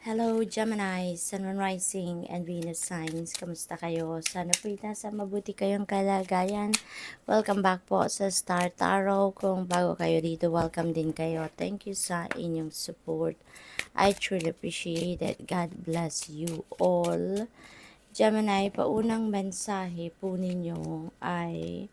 Hello, Gemini, Sun, Moon Rising, and Venus signs. Kamusta kayo? Sana po'y nasa mabuti kayong kalagayan. Welcome back po sa Star Tarot. Kung bago kayo dito, welcome din kayo. Thank you sa inyong support. I truly appreciate it. God bless you all. Gemini, paunang mensahe po ninyo ay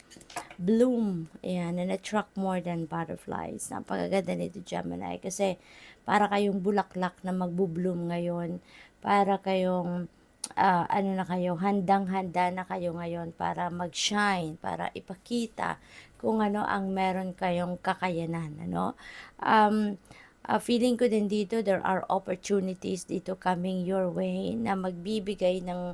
bloom. Ayan, and attract more than butterflies. Napakaganda nito, Gemini, kasi para kayong bulaklak na magbo-bloom ngayon. Para kayong, ano na kayo, handang-handa na kayo ngayon para mag-shine, para ipakita kung ano ang meron kayong kakayanan, ano. Feeling ko din dito, there are opportunities dito coming your way na magbibigay ng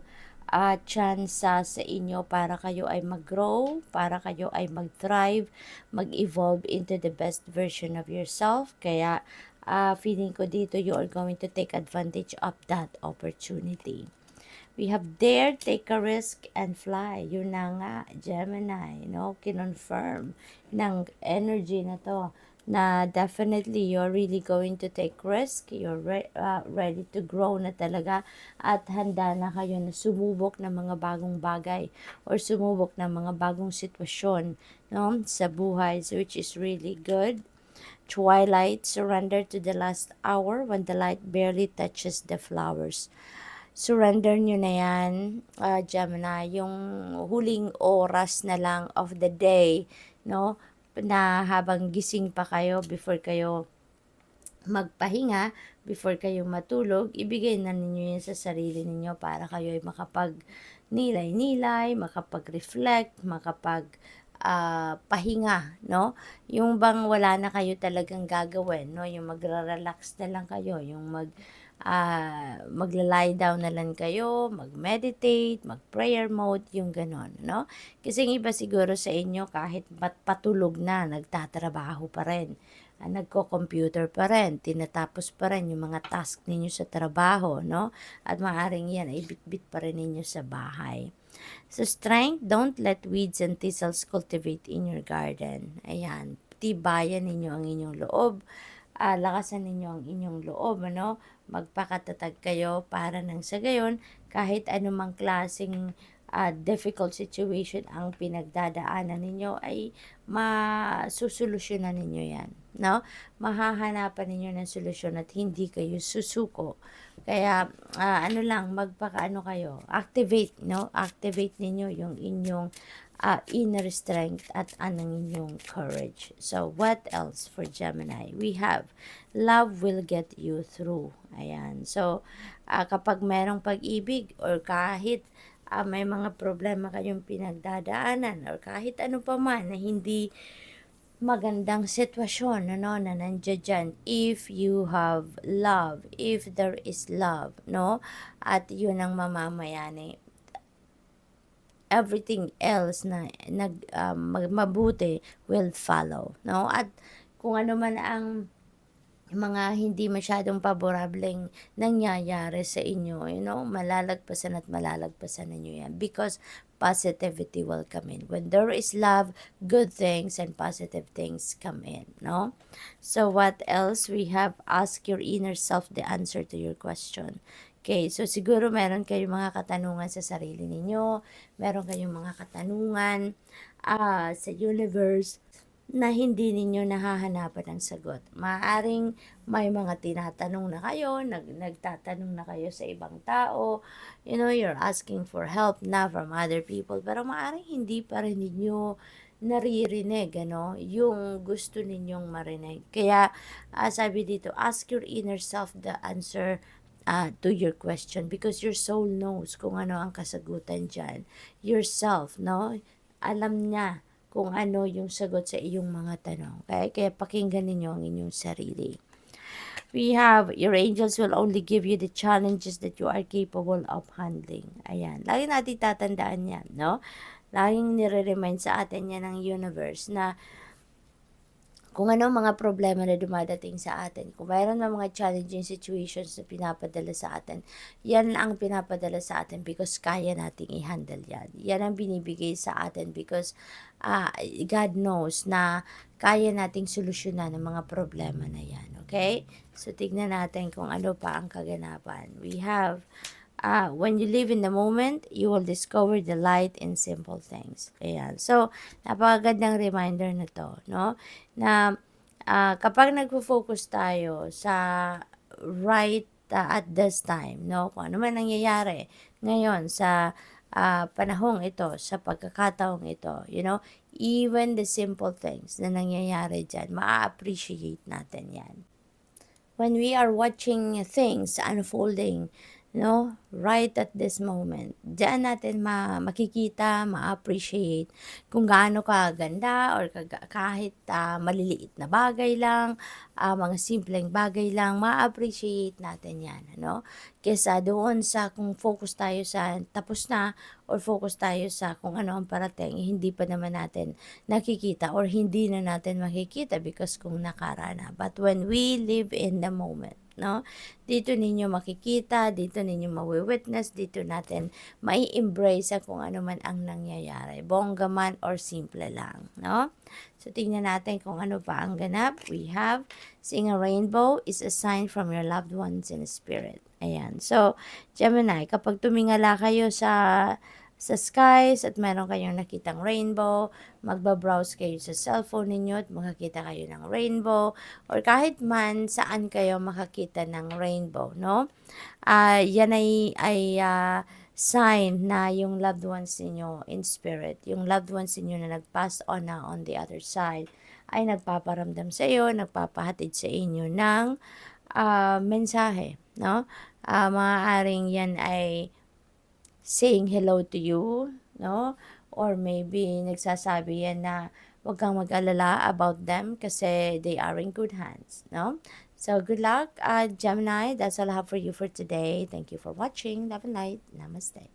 tsansa sa inyo para kayo ay mag-grow, para kayo ay mag-thrive, mag-evolve into the best version of yourself. Kaya feeling ko dito you are going to take advantage of that opportunity. We have dare, take a risk, and fly. Yun na nga, Gemini, no? Kinonfirm ng energy na to na definitely you're really going to take risk, you're ready to grow na talaga at handa na kayo na sumubok ng mga bagong bagay or sumubok ng mga bagong sitwasyon, no, sa buhay, so which is really good. Twilight, surrender to the last hour when the light barely touches the flowers. Surrender nyo na yan, Gemini, yung huling oras na lang of the day, no? Na habang gising pa kayo, before kayo magpahinga, before kayo matulog, ibigay na ninyo yan sa sarili ninyo para kayo ay makapag-nilay-nilay, makapag-reflect, pahinga, no? Yung bang wala na kayo talagang gagawin, no? Yung magra-relax na lang kayo, yung magla-lie down na lang kayo, mag-meditate, mag-prayer mode, yung ganon, no? Kasi yung iba siguro sa inyo, kahit patulog na, nagtatrabaho pa rin, nagko-computer pa rin, tinatapos pa rin yung mga task ninyo sa trabaho, no? At maaaring yan ay bit-bit pa rin ninyo sa bahay. So, strength, don't let weeds and thistles cultivate in your garden. Ayan, tibayan ninyo ang inyong loob, lakasan ninyo ang inyong loob, ano? Magpakatatag kayo para nang sa gayon, kahit anumang klaseng difficult situation ang pinagdadaanan ninyo ay masusolusyonan ninyo yan, no? Mahahanapan ninyo ng solusyon at hindi kayo susuko. Kaya ano lang, magpakaano kayo, activate, no? Activate ninyo yung inyong inner strength at anong inyong courage. So, what else for Gemini? We have, love will get you through. Ayan. So, kapag merong pag-ibig or kahit may mga problema kayong pinagdadaanan or kahit ano pa man na hindi magandang sitwasyon, ano, na nandiyan dyan, if you have love, if there is love, no, at yun ang mamamayani, everything else na mabuti will follow, no? At kung ano man ang mga hindi masyadong paborableng nangyayari sa inyo, you know, malalagpasan at malalagpasan ninyo yan because positivity will come in. When there is love, good things and positive things come in, no? So what else? We have, ask your inner self the answer to your question. Okay, so siguro meron kayong mga katanungan sa sarili ninyo, meron kayong mga katanungan sa universe na hindi ninyo nahahanapan ng sagot. Maaring may mga tinatanong na kayo, nagtatanong na kayo sa ibang tao, you know, you're asking for help na from other people, pero maaring hindi pa rin ninyo naririnig, ano, yung gusto ninyong marinig. Kaya, sabi dito, ask your inner self the answer to your question because your soul knows kung ano ang kasagutan dyan. Yourself, no? Alam niya kung ano yung sagot sa iyong mga tanong. Okay? Kaya pakinggan ninyo ang inyong sarili. We have, your angels will only give you the challenges that you are capable of handling. Ayan. Lagi natin tatandaan yan, no? Laging nire-remind sa atin yan ng universe na kung ano ang mga problema na dumadating sa atin, kung mayroon mang mga challenging situations na pinapadala sa atin, yan ang pinapadala sa atin because kaya nating i-handle yan. Yan ang binibigay sa atin because God knows na kaya nating solusyonan ang mga problema na yan. Okay? So, tignan natin kung ano pa ang kaganapan. We have when you live in the moment, you will discover the light in simple things. Ayan. So, napakagandang reminder na to, no? Na kapag nagfo-focus tayo sa right at this time, no? Kung ano man nangyayari ngayon sa panahong ito, sa pagkakataong ito, even the simple things na nangyayari dyan, maa-appreciate natin yan. When we are watching things unfolding, right at this moment, diyan natin makikita, ma-appreciate kung gaano kaganda or kahit maliliit na bagay lang, mga simpleng bagay lang, ma-appreciate natin yan, kesa doon sa kung focus tayo sa tapos na or focus tayo sa kung ano ang parating, hindi pa naman natin nakikita or hindi na natin makikita because kung nakarana. But when we live in the moment, dito ninyo makikita, dito ninyo mawi-witness, dito natin mai-embrace kung ano man ang nangyayari, bongga man or simple lang, So, tingnan natin kung ano pa ang ganap. We have, seeing a rainbow is a sign from your loved ones in spirit. Ayan. So, Gemini, kapag tumingala kayo sa skies at meron kayong nakitang rainbow, magbabrowse kayo sa cellphone ninyo at makakita kayo ng rainbow or kahit man saan kayo makakita ng rainbow, yan ay sign na yung loved ones ninyo in spirit, yung loved ones ninyo na nag-pass on na on the other side, ay nagpaparamdam sa iyo, nagpapahatid sa inyo ng mensahe, maaaring yan ay saying hello to you, or maybe nagsasabi yan na huwag kang mag-alala about them kasi they are in good hands, So, good luck, Gemini. That's all I have for you for today. Thank you for watching. Love and light. Namaste.